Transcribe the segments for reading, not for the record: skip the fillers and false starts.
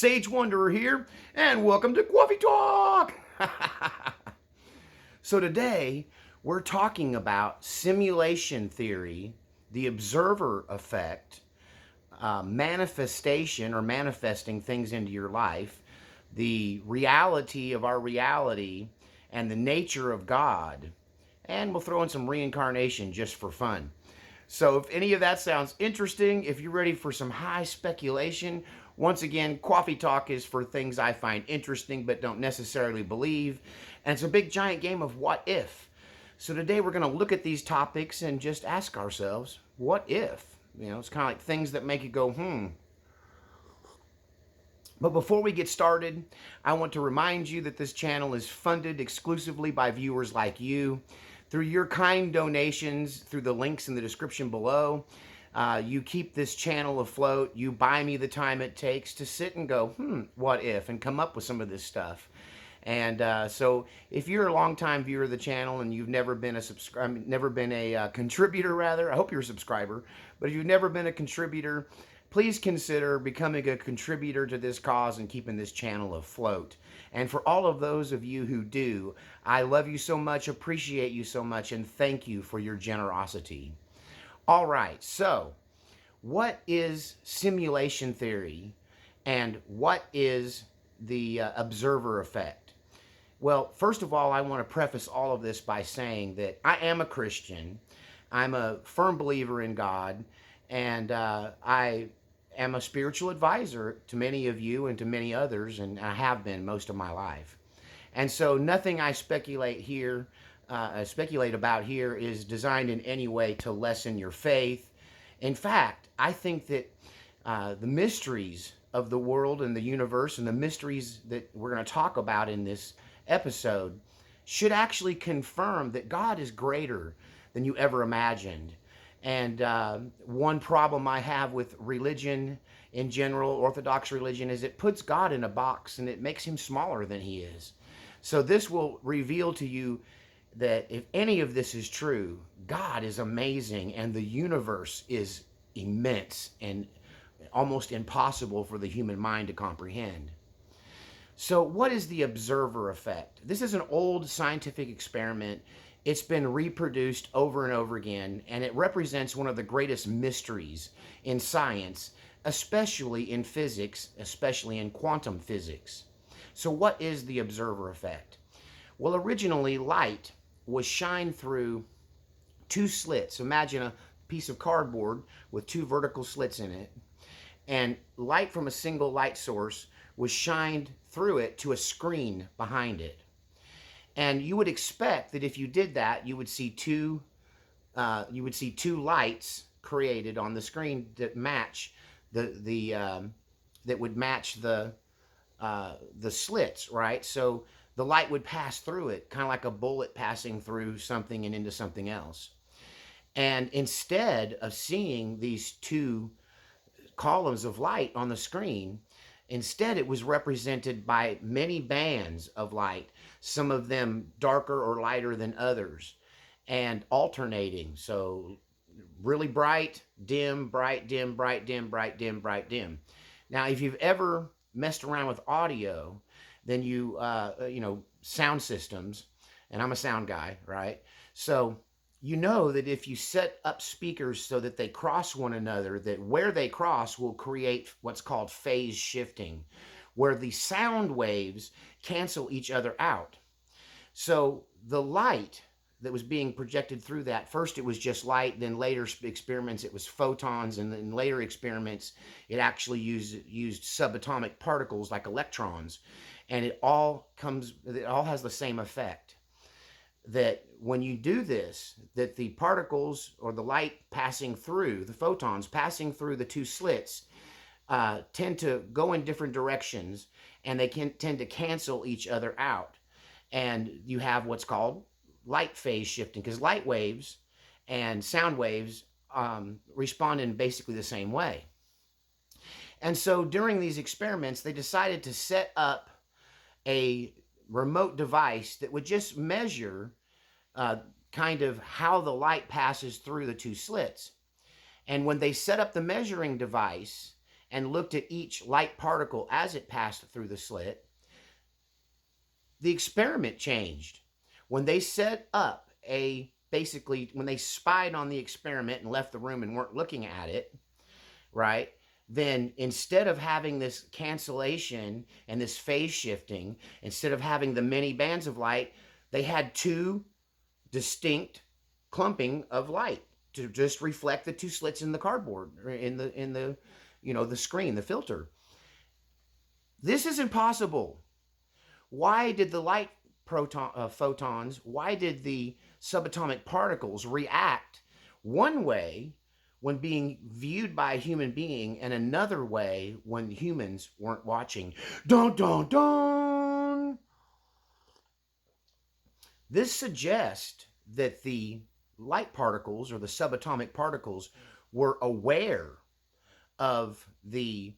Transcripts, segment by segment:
Sage Wanderer here, and welcome to Quaffy Talk! So today, we're talking about simulation theory, the observer effect, manifestation or manifesting things into your life, the reality of our reality, and the nature of God. And we'll throw in some reincarnation just for fun. So if any of that sounds interesting, if you're ready for some high speculation, once again, Quaffy Talk is for things I find interesting but don't necessarily believe. And it's a big giant game of what if. So today we're going to look at these topics and just ask ourselves, what if? You know, it's kind of like things that make you go, But before we get started, I want to remind you that this channel is funded exclusively by viewers like you. Through your kind donations, through the links in the description below, you keep this channel afloat. You buy me the time it takes to sit and go, what if, and come up with some of this stuff. And so if you're a longtime viewer of the channel and you've never been a contributor, rather, I hope you're a subscriber, but if you've never been a contributor, please consider becoming a contributor to this cause and keeping this channel afloat. And for all of those of you who do, I love you so much, appreciate you so much, and thank you for your generosity. All right, so what is simulation theory and what is the observer effect? Well, first of all, I want to preface all of this by saying that I am a Christian. I'm a firm believer in God, and I am a spiritual advisor to many of you and to many others, and I have been most of my life. And so nothing I speculate about here is designed in any way to lessen your faith. In fact, I think that the mysteries of the world and the universe and the mysteries that we're going to talk about in this episode should actually confirm that God is greater than you ever imagined. And one problem I have with religion in general, Orthodox religion, is it puts God in a box and it makes him smaller than he is. So this will reveal to you that if any of this is true, God is amazing and the universe is immense and almost impossible for the human mind to comprehend. So what is the observer effect? This is an old scientific experiment. It's been reproduced over and over again, and it represents one of the greatest mysteries in science, especially in physics, especially in quantum physics. So what is the observer effect? Well, originally light was shined through two slits. Imagine a piece of cardboard with two vertical slits in it, and light from a single light source was shined through it to a screen behind it. And you would expect that if you did that, you would see two lights created on the screen that match that would match the slits, right? So the light would pass through it, kind of like a bullet passing through something and into something else. And instead of seeing these two columns of light on the screen, instead it was represented by many bands of light, some of them darker or lighter than others, and alternating. So really bright, dim, bright, dim, bright, dim, bright, dim, bright, dim. Now, if you've ever messed around with audio, then you know, sound systems, and I'm a sound guy, right? So you know that if you set up speakers so that they cross one another, that where they cross will create what's called phase shifting, where the sound waves cancel each other out. So the light that was being projected through that, first it was just light, then later experiments it was photons, and then later experiments it actually used subatomic particles like electrons, and it all has the same effect. That when you do this, that the particles or the light passing through, the photons passing through the two slits, tend to go in different directions, and they can tend to cancel each other out. And you have what's called light phase shifting, because light waves and sound waves respond in basically the same way. And so during these experiments, they decided to set up a remote device that would just measure kind of how the light passes through the two slits. And when they set up the measuring device and looked at each light particle as it passed through the slit, the experiment changed. When they set up when they spied on the experiment and left the room and weren't looking at it, right? Then instead of having this cancellation and this phase shifting, instead of having the many bands of light, they had two distinct clumping of light to just reflect the two slits in the cardboard, or in the the screen, the filter. This is impossible. Why did the light photons, why did the subatomic particles react one way when being viewed by a human being and another way when humans weren't watching? Dun, dun, dun! This suggests that the light particles, or the subatomic particles, were aware of the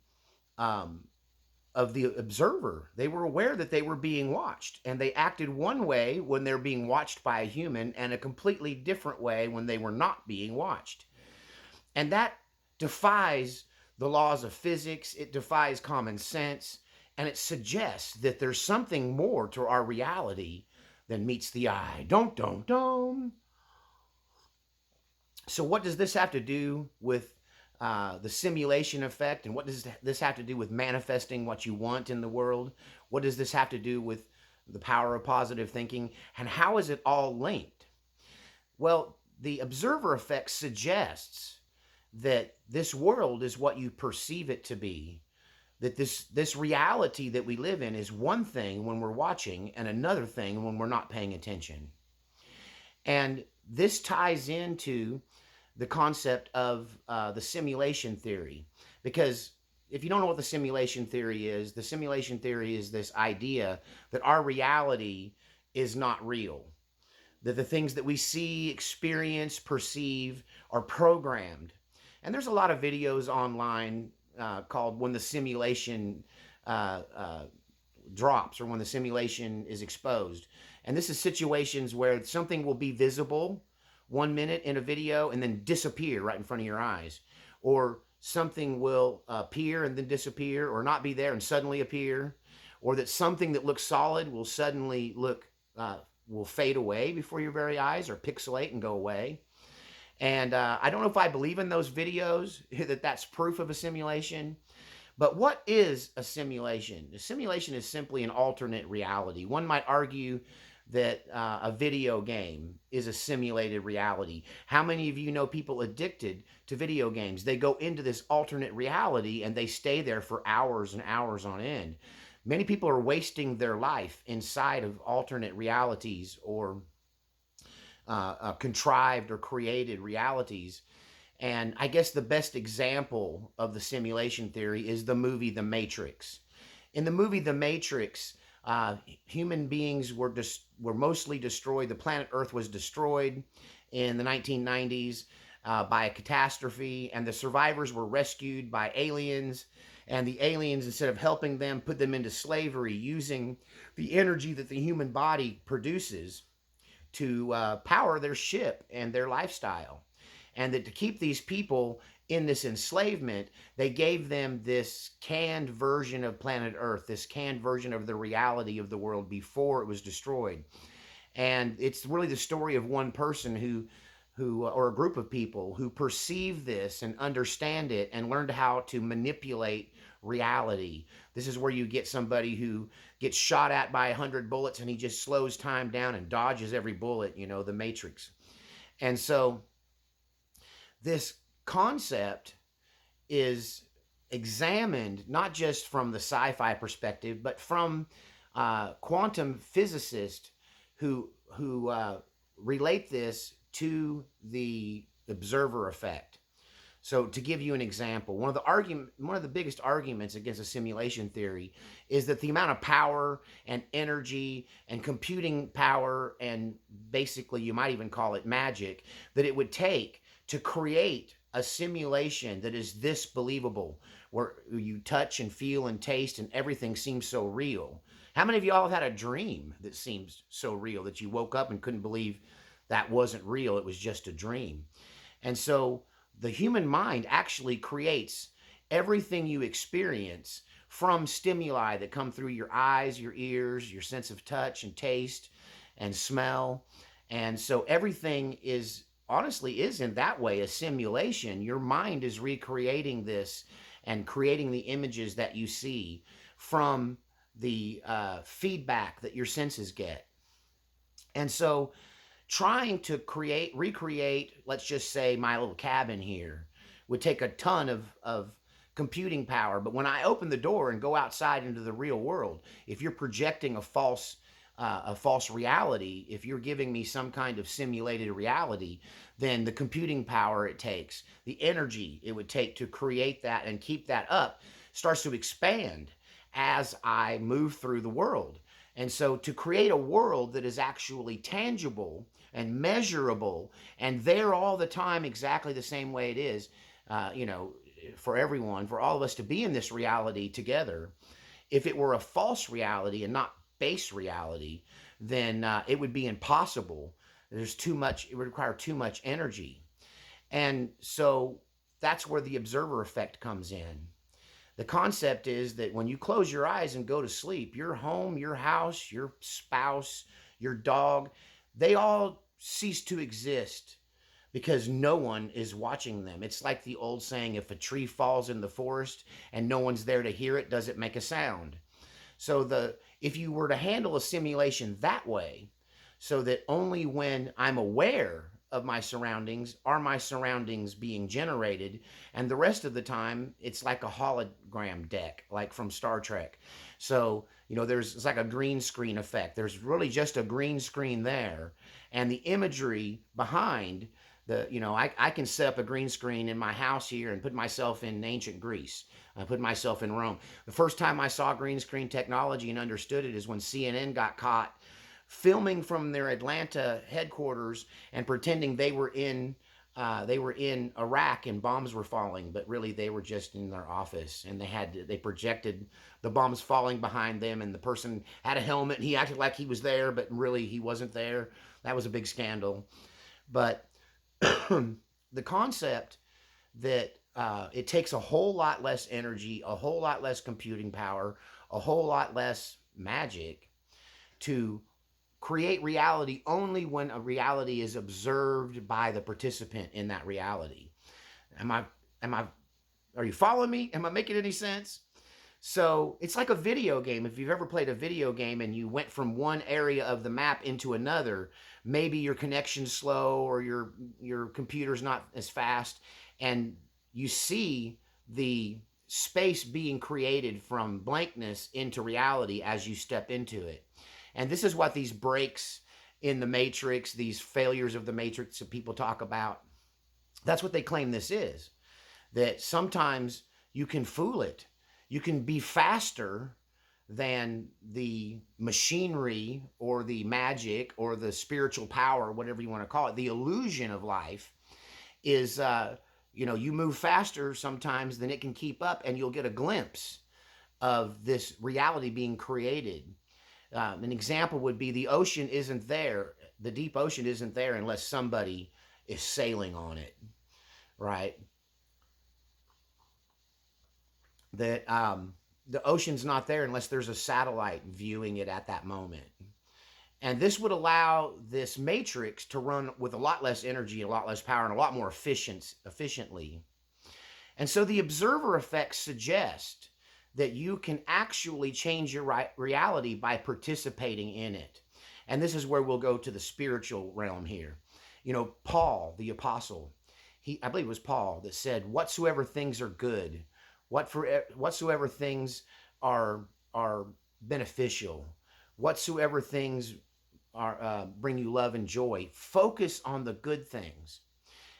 observer. They were aware that they were being watched, and they acted one way when they're being watched by a human, and a completely different way when they were not being watched. And that defies the laws of physics. It defies common sense, and it suggests that there's something more to our reality than meets the eye. Don't. So what does this have to do with the simulation effect, and what does this have to do with manifesting what you want in the world? What does this have to do with the power of positive thinking, and how is it all linked? Well, the observer effect suggests that this world is what you perceive it to be, that this reality that we live in is one thing when we're watching and another thing when we're not paying attention. And this ties into the concept of the simulation theory. Because if you don't know what the simulation theory is this idea that our reality is not real. That the things that we see, experience, perceive are programmed. And there's a lot of videos online called When the Simulation Drops, or When the Simulation is Exposed. And this is situations where something will be visible 1 minute in a video and then disappear right in front of your eyes. Or something will appear and then disappear, or not be there and suddenly appear. Or that something that looks solid will suddenly will fade away before your very eyes, or pixelate and go away. And I don't know if I believe in those videos, that that's proof of a simulation. But what is a simulation? A simulation is simply an alternate reality. One might argue that a video game is a simulated reality. How many of you know people addicted to video games? They go into this alternate reality and they stay there for hours and hours on end. Many people are wasting their life inside of alternate realities, or contrived or created realities. And I guess the best example of the simulation theory is the movie The Matrix. In the movie The Matrix, human beings were mostly destroyed. The planet Earth was destroyed in the 1990s by a catastrophe, and the survivors were rescued by aliens. And the aliens, instead of helping them, put them into slavery, using the energy that the human body produces to power their ship and their lifestyle. And that to keep these people in this enslavement, they gave them this canned version of planet Earth, this canned version of the reality of the world before it was destroyed. And it's really the story of one person who or a group of people who perceive this and understand it and learned how to manipulate reality. This is where you get somebody who gets shot at by 100 bullets and he just slows time down and dodges every bullet, the Matrix. And so this concept is examined not just from the sci-fi perspective, but from quantum physicists who relate this to the observer effect. So to give you an example, one of the biggest arguments against a simulation theory is that the amount of power and energy and computing power, and basically you might even call it magic, that it would take to create a simulation that is this believable, where you touch and feel and taste and everything seems so real. How many of y'all have had a dream that seems so real that you woke up and couldn't believe that wasn't real, it was just a dream? And so the human mind actually creates everything you experience from stimuli that come through your eyes, your ears, your sense of touch and taste and smell. And so everything is honestly is in that way a simulation. Your mind is recreating this and creating the images that you see from the feedback that your senses get. And so trying to recreate, let's just say my little cabin here, would take a ton of computing power. But when I open the door and go outside into the real world, if you're projecting a false reality, if you're giving me some kind of simulated reality, then the computing power it takes, the energy it would take to create that and keep that up starts to expand as I move through the world. And so to create a world that is actually tangible and measurable and there all the time exactly the same way it is, for everyone, for all of us to be in this reality together, if it were a false reality and not base reality, then it would be impossible. There's too much, it would require too much energy. And so that's where the observer effect comes in. The concept is that when you close your eyes and go to sleep, your home, your house, your spouse, your dog, they all cease to exist because no one is watching them. It's like the old saying, if a tree falls in the forest and no one's there to hear it, does it make a sound? So if you were to handle a simulation that way, so that only when I'm aware of my surroundings are my surroundings being generated, and the rest of the time it's like a hologram deck, like from Star Trek. So it's like a green screen effect. There's really just a green screen there, and the imagery behind I can set up a green screen in my house here and put myself in ancient Greece. I put myself in Rome. The first time I saw green screen technology and understood it is when CNN got caught filming from their Atlanta headquarters and pretending they were in Iraq and bombs were falling, but really they were just in their office, and they projected the bombs falling behind them, and the person had a helmet and he acted like he was there, but really he wasn't there. That was a big scandal. But the concept that it takes a whole lot less energy, a whole lot less computing power, a whole lot less magic to create reality only when a reality is observed by the participant in that reality. Are you following me? Am I making any sense? So it's like a video game. If you've ever played a video game and you went from one area of the map into another, maybe your connection's slow or your computer's not as fast, and you see the space being created from blankness into reality as you step into it. And this is what these breaks in the matrix, these failures of the matrix that people talk about, that's what they claim this is. That sometimes you can fool it. You can be faster than the machinery or the magic or the spiritual power, whatever you want to call it. The illusion of life is, you move faster sometimes than it can keep up, and you'll get a glimpse of this reality being created. An example would be the ocean isn't there. The deep ocean isn't there unless somebody is sailing on it, right? That the ocean's not there unless there's a satellite viewing it at that moment. And this would allow this matrix to run with a lot less energy, a lot less power, and a lot more efficiently. And so the observer effects suggest that you can actually change your reality by participating in it. And this is where we'll go to the spiritual realm here. Paul, the apostle, I believe it was Paul that said, whatsoever things are good, whatsoever things are beneficial, whatsoever things bring you love and joy, focus on the good things.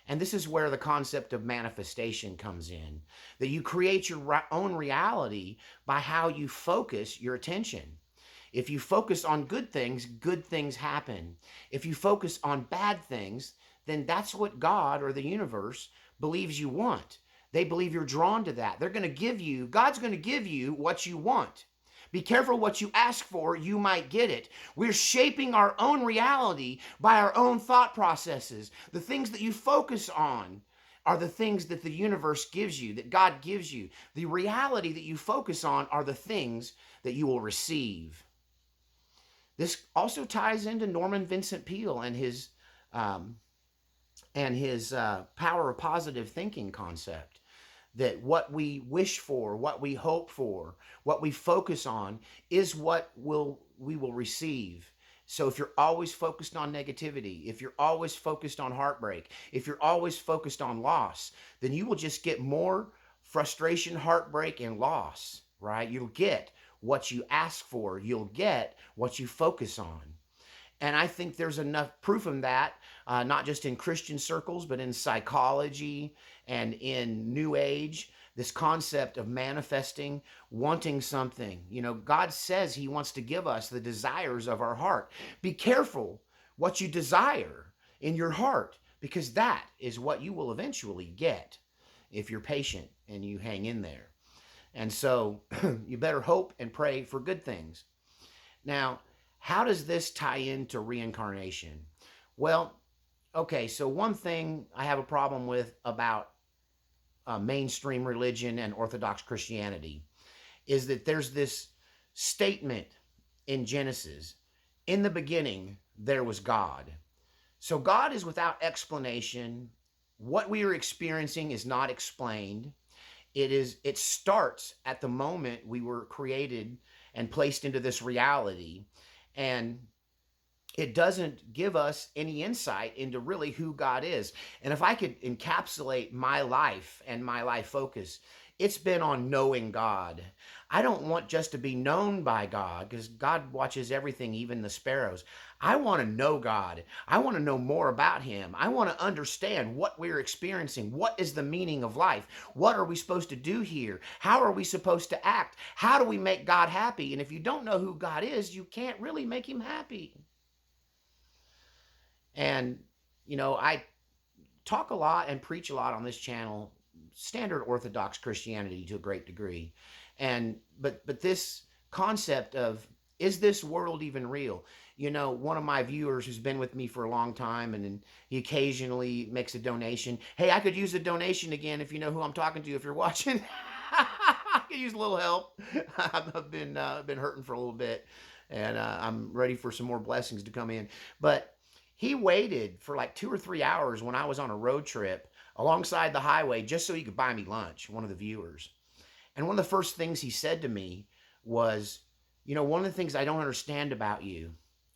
And this is where the concept of manifestation comes in, that you create your own reality by how you focus your attention. If you focus on good things happen. If you focus on bad things, then that's what God or the universe believes you want. They believe you're drawn to that. God's going to give you what you want. Be careful what you ask for, you might get it. We're shaping our own reality by our own thought processes. The things that you focus on are the things that the universe gives you, that God gives you. The reality that you focus on are the things that you will receive. This also ties into Norman Vincent Peale um, and his power of positive thinking concept. That what we wish for, what we hope for, what we focus on is what we will receive. So if you're always focused on negativity, if you're always focused on heartbreak, if you're always focused on loss, then you will just get more frustration, heartbreak, and loss, right? You'll get what you ask for. You'll get what you focus on. And I think there's enough proof of that, not just in Christian circles, but in psychology and in New Age. This concept of manifesting, wanting something. You know, God says He wants to give us the desires of our heart. Be careful what you desire in your heart, because that is what you will eventually get if you're patient and you hang in there. And so you better hope and pray for good things. Now, how does this tie into reincarnation? Well, okay, so one thing I have a problem with about mainstream religion and Orthodox Christianity is that there's this statement in Genesis: in the beginning, there was God. So God is without explanation. What we are experiencing is not explained. It starts at the moment we were created and placed into this reality. And it doesn't give us any insight into really who God is. And if I could encapsulate my life and my life focus, it's been on knowing God. I don't want just to be known by God, because God watches everything, even the sparrows. I want to know God. I want to know more about Him. I want to understand what we're experiencing. What is the meaning of life? What are we supposed to do here? How are we supposed to act? How do we make God happy? And if you don't know who God is, you can't really make Him happy. And, you know, I talk a lot and preach a lot on this channel, standard Orthodox Christianity to a great degree. And but this concept of, is this world even real? You know, one of my viewers who's been with me for a long time, and he occasionally makes a donation. Hey, I could use a donation again if you know who I'm talking to, if you're watching. I could use a little help. I've been hurting for a little bit, and I'm ready for some more blessings to come in. But he waited for like 2 or 3 hours when I was on a road trip alongside the highway just so he could buy me lunch, one of the viewers. And one of the first things he said to me was, you know, one of the things I don't understand about you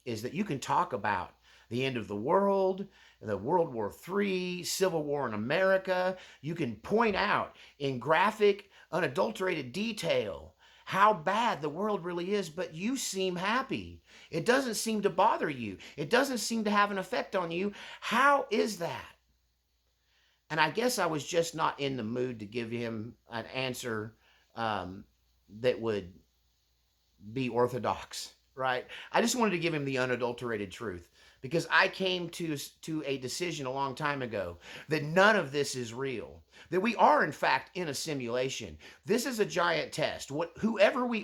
is that you can talk about the end of the world, the World War III, Civil War in America. You can point out in graphic, unadulterated detail how bad the world really is, but you seem happy. It doesn't seem to bother you. It doesn't seem to have an effect on you. How is that? And I guess I was just not in the mood to give him an answer that would be orthodox, right? I just wanted to give him the unadulterated truth, because I came to a decision a long time ago that none of this is real, that we are in fact in a simulation. This is a giant test. Whoever we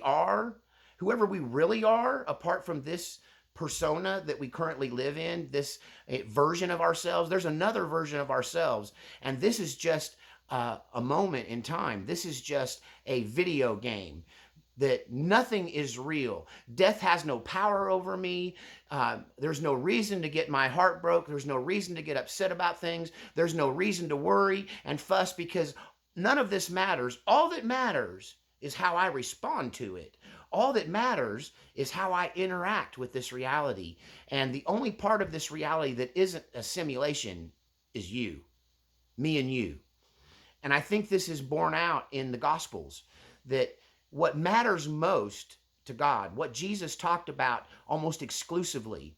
really are, apart from this persona that we currently live in, this version of ourselves, there's another version of ourselves, and this is just a moment in time. This is just a video game. That nothing is real. Death has no power over me. There's no reason to get my heart broke. There's no reason to get upset about things. There's no reason to worry and fuss, because none of this matters. All that matters is how I respond to it. All that matters is how I interact with this reality. And the only part of this reality that isn't a simulation is you, me and you. And I think this is borne out in the Gospels, that what matters most to God, what Jesus talked about almost exclusively,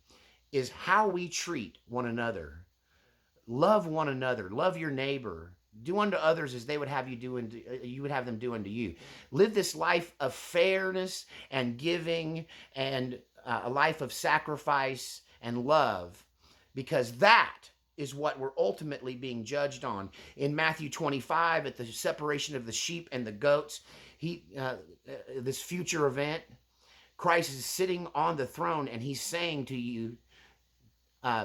is how we treat one another. Love one another. Love your neighbor. Do unto others as they would have you would have them do unto you. Live this life of fairness and giving, and a life of sacrifice and love, because that is what we're ultimately being judged on. In Matthew 25, at the separation of the sheep and the goats, this future event, Christ is sitting on the throne, and he's saying to you,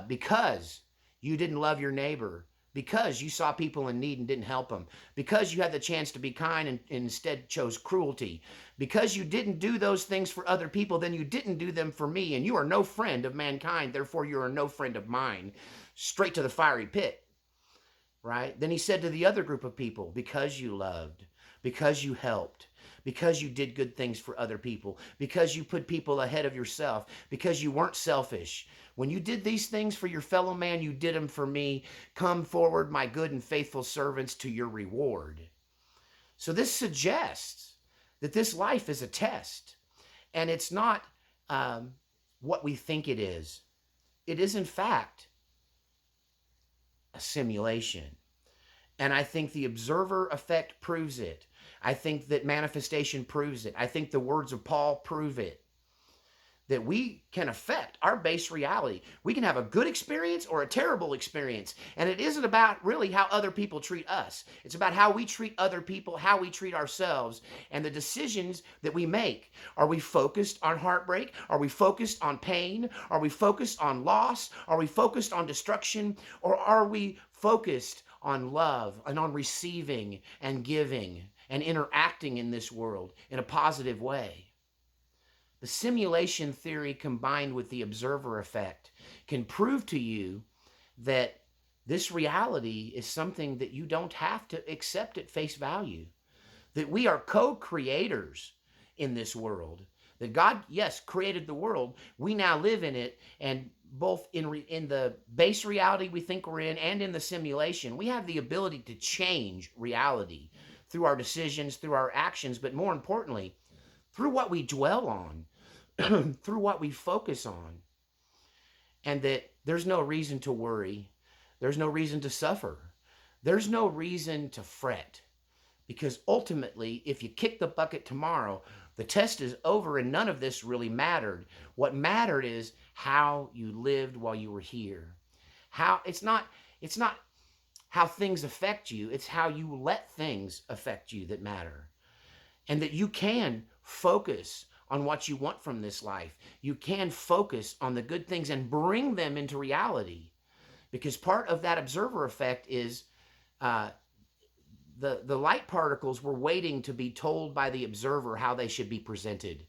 because you didn't love your neighbor, because you saw people in need and didn't help them, because you had the chance to be kind and instead chose cruelty, because you didn't do those things for other people, then you didn't do them for me, and you are no friend of mankind, therefore you are no friend of mine. Straight to the fiery pit, right? Then he said to the other group of people, because you loved, because you helped, because you did good things for other people, because you put people ahead of yourself, because you weren't selfish. When you did these things for your fellow man, you did them for me. Come forward, my good and faithful servants, to your reward. So this suggests that this life is a test, and it's not what we think it is. It is, in fact, a simulation. And I think the observer effect proves it. I think that manifestation proves it. I think the words of Paul prove it. That we can affect our base reality. We can have a good experience or a terrible experience. And it isn't about really how other people treat us. It's about how we treat other people, how we treat ourselves, and the decisions that we make. Are we focused on heartbreak? Are we focused on pain? Are we focused on loss? Are we focused on destruction? Or are we focused on love and on receiving and giving and interacting in this world in a positive way? The simulation theory combined with the observer effect can prove to you that this reality is something that you don't have to accept at face value. That we are co-creators in this world. That God, yes, created the world. We now live in it, and both in the base reality we think we're in and in the simulation, we have the ability to change reality through our decisions, through our actions, but more importantly, through what we dwell on, through what we focus on. And that there's no reason to worry. There's no reason to suffer. There's no reason to fret. Because ultimately, if you kick the bucket tomorrow, the test is over and none of this really mattered. What mattered is how you lived while you were here. It's not how things affect you, it's how you let things affect you that matter. And that you can focus on what you want from this life. You can focus on the good things and bring them into reality. Because part of that observer effect is the light particles were waiting to be told by the observer how they should be presented.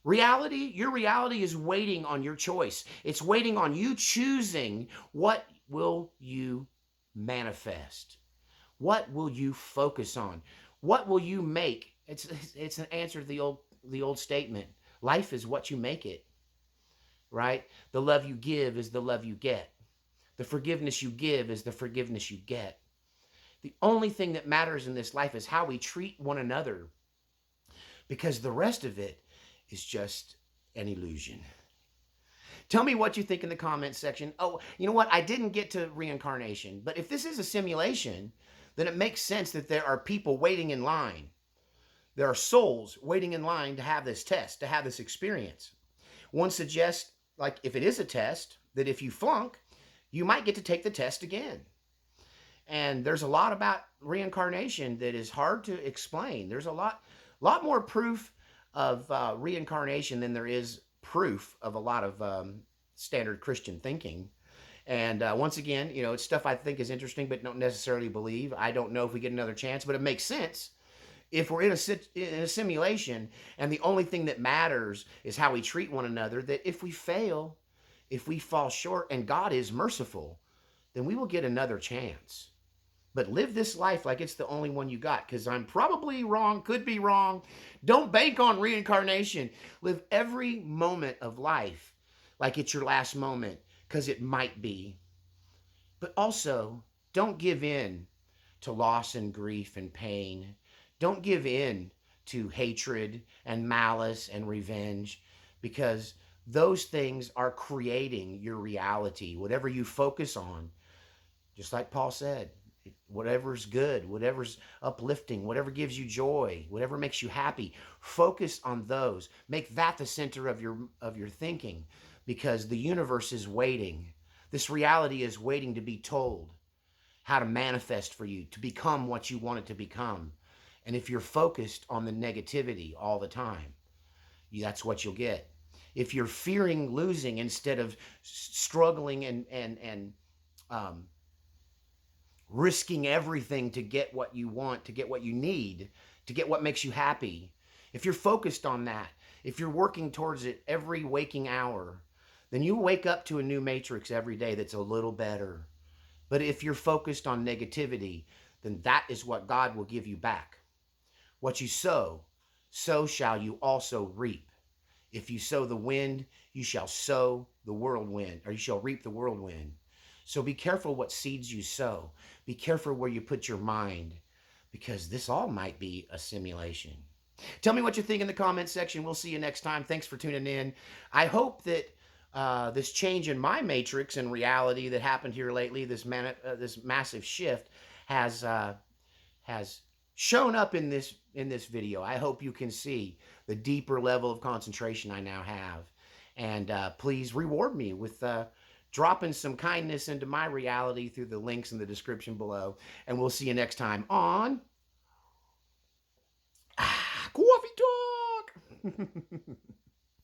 Reality, your reality is waiting on your choice. It's waiting on you choosing what will you manifest. What will you focus on? What will you make? It's an answer to the old statement. Life is what you make it, right? The love you give is the love you get. The forgiveness you give is the forgiveness you get. The only thing that matters in this life is how we treat one another, because the rest of it is just an illusion. Tell me what you think in the comments section. Oh, you know what? I didn't get to reincarnation, but if this is a simulation, then it makes sense that there are people waiting in line. There are souls waiting in line to have this test, to have this experience. One suggests, like, if it is a test, that if you flunk, you might get to take the test again. And there's a lot about reincarnation that is hard to explain. There's a lot more proof of reincarnation than there is proof of a lot of standard Christian thinking. And once again, you know, it's stuff I think is interesting, but don't necessarily believe. I don't know if we get another chance, but it makes sense. If we're in a simulation and the only thing that matters is how we treat one another, that if we fail, if we fall short, and God is merciful, then we will get another chance. But live this life like it's the only one you got, because I'm probably wrong, could be wrong. Don't bank on reincarnation. Live every moment of life like it's your last moment, because it might be. But also, don't give in to loss and grief and pain. Don't give in to hatred and malice and revenge, because those things are creating your reality. Whatever you focus on, just like Paul said, whatever's good, whatever's uplifting, whatever gives you joy, whatever makes you happy, focus on those. Make that the center of your thinking, because the universe is waiting. This reality is waiting to be told how to manifest for you, to become what you want it to become. And if you're focused on the negativity all the time, that's what you'll get. If you're fearing losing instead of struggling and risking everything to get what you want, to get what you need, to get what makes you happy, if you're focused on that, if you're working towards it every waking hour, then you wake up to a new matrix every day that's a little better. But if you're focused on negativity, then that is what God will give you back. What you sow, so shall you also reap. If you sow the wind, you shall sow the whirlwind, or you shall reap the whirlwind. So be careful what seeds you sow. Be careful where you put your mind, because this all might be a simulation. Tell me what you think in the comment section. We'll see you next time. Thanks for tuning in. I hope that this change in my matrix and reality that happened here lately, this massive shift, has shown up in this video. I hope you can see the deeper level of concentration I now have, and please reward me with dropping some kindness into my reality through the links in the description below. And we'll see you next time on Quaffy Talk.